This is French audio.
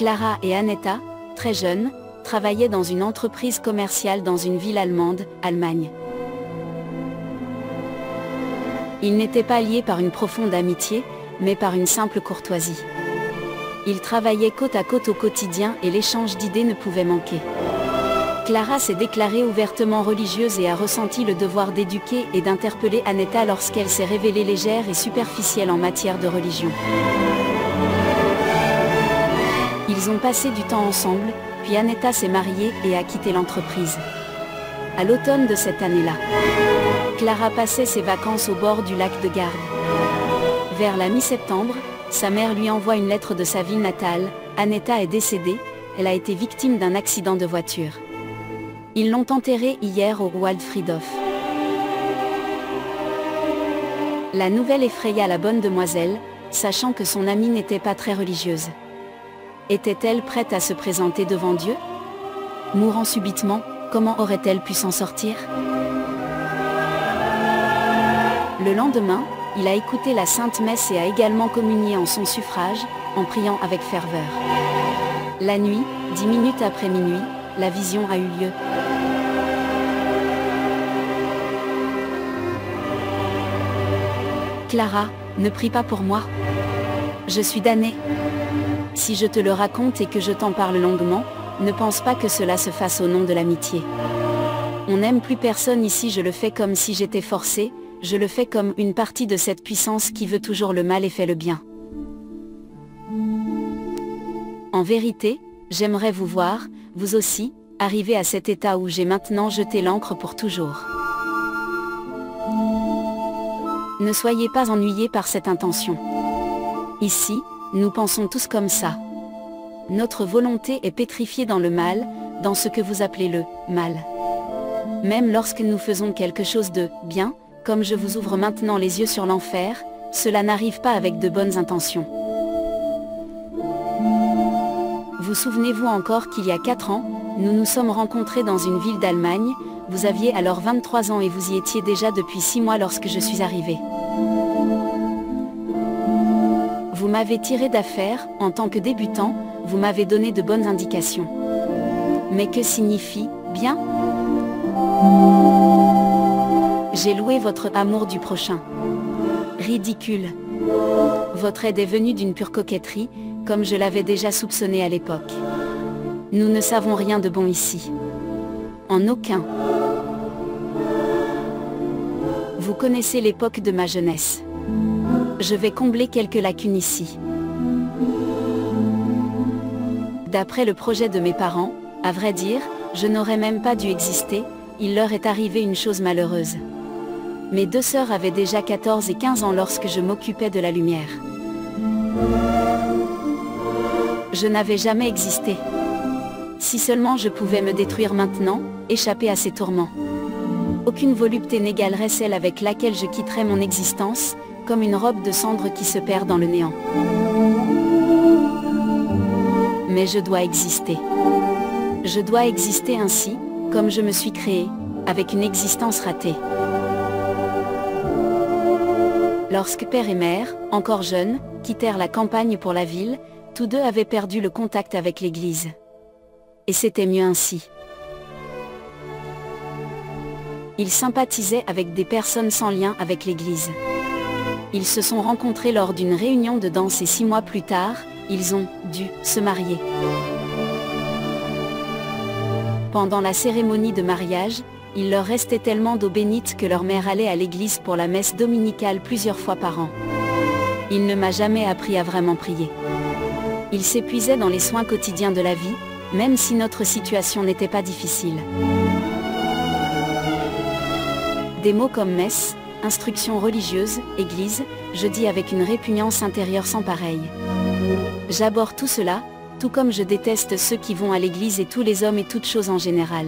Clara et Aneta, très jeunes, travaillaient dans une entreprise commerciale dans une ville allemande, Allemagne. Ils n'étaient pas liés par une profonde amitié, mais par une simple courtoisie. Ils travaillaient côte à côte au quotidien et l'échange d'idées ne pouvait manquer. Clara s'est déclarée ouvertement religieuse et a ressenti le devoir d'éduquer et d'interpeller Aneta lorsqu'elle s'est révélée légère et superficielle en matière de religion. Ils ont passé du temps ensemble, puis Aneta s'est mariée et a quitté l'entreprise. À l'automne de cette année-là, Clara passait ses vacances au bord du lac de Garde. Vers la mi-septembre, sa mère lui envoie une lettre de sa ville natale. Aneta est décédée, elle a été victime d'un accident de voiture. Ils l'ont enterrée hier au Waldfriedhof. La nouvelle effraya la bonne demoiselle, sachant que son amie n'était pas très religieuse. Était-elle prête à se présenter devant Dieu? Mourant subitement, comment aurait-elle pu s'en sortir? Le lendemain, il a écouté la Sainte Messe et a également communié en son suffrage, en priant avec ferveur. La nuit, 10 minutes après minuit, la vision a eu lieu. Clara, ne prie pas pour moi. Je suis damnée. Si je te le raconte et que je t'en parle longuement, ne pense pas que cela se fasse au nom de l'amitié. On n'aime plus personne ici, je le fais comme si j'étais forcée, je le fais comme une partie de cette puissance qui veut toujours le mal et fait le bien. En vérité, j'aimerais vous voir, vous aussi, arriver à cet état où j'ai maintenant jeté l'ancre pour toujours. Ne soyez pas ennuyés par cette intention. Ici, nous pensons tous comme ça. Notre volonté est pétrifiée dans le mal, dans ce que vous appelez le mal. Même lorsque nous faisons quelque chose de bien, comme je vous ouvre maintenant les yeux sur l'enfer, cela n'arrive pas avec de bonnes intentions. Vous souvenez-vous encore qu'il y a 4 ans, nous nous sommes rencontrés dans une ville d'Allemagne, vous aviez alors 23 ans et vous y étiez déjà depuis 6 mois lorsque je suis arrivée. Vous m'avez tiré d'affaire, en tant que débutant, vous m'avez donné de bonnes indications. Mais que signifie « bien » ? J'ai loué votre amour du prochain. Ridicule. Votre aide est venue d'une pure coquetterie, comme je l'avais déjà soupçonné à l'époque. Nous ne savons rien de bon ici. En aucun. Vous connaissez l'époque de ma jeunesse. Je vais combler quelques lacunes ici. D'après le projet de mes parents, à vrai dire, je n'aurais même pas dû exister, il leur est arrivé une chose malheureuse. Mes 2 sœurs avaient déjà 14 et 15 ans lorsque je m'occupais de la lumière. Je n'avais jamais existé. Si seulement je pouvais me détruire maintenant, échapper à ces tourments. Aucune volupté n'égalerait celle avec laquelle je quitterais mon existence, comme une robe de cendre qui se perd dans le néant. Mais je dois exister. Je dois exister ainsi, comme je me suis créée, avec une existence ratée. Lorsque père et mère, encore jeunes, quittèrent la campagne pour la ville, tous deux avaient perdu le contact avec l'Église. Et c'était mieux ainsi. Ils sympathisaient avec des personnes sans lien avec l'Église. Ils se sont rencontrés lors d'une réunion de danse et 6 mois plus tard, ils ont dû se marier. Pendant la cérémonie de mariage, il leur restait tellement d'eau bénite que leur mère allait à l'église pour la messe dominicale plusieurs fois par an. Il ne m'a jamais appris à vraiment prier. Il s'épuisait dans les soins quotidiens de la vie, même si notre situation n'était pas difficile. Des mots comme messe, instruction religieuse, église, je dis avec une répugnance intérieure sans pareille. J'abhorre tout cela, tout comme je déteste ceux qui vont à l'église et tous les hommes et toutes choses en général.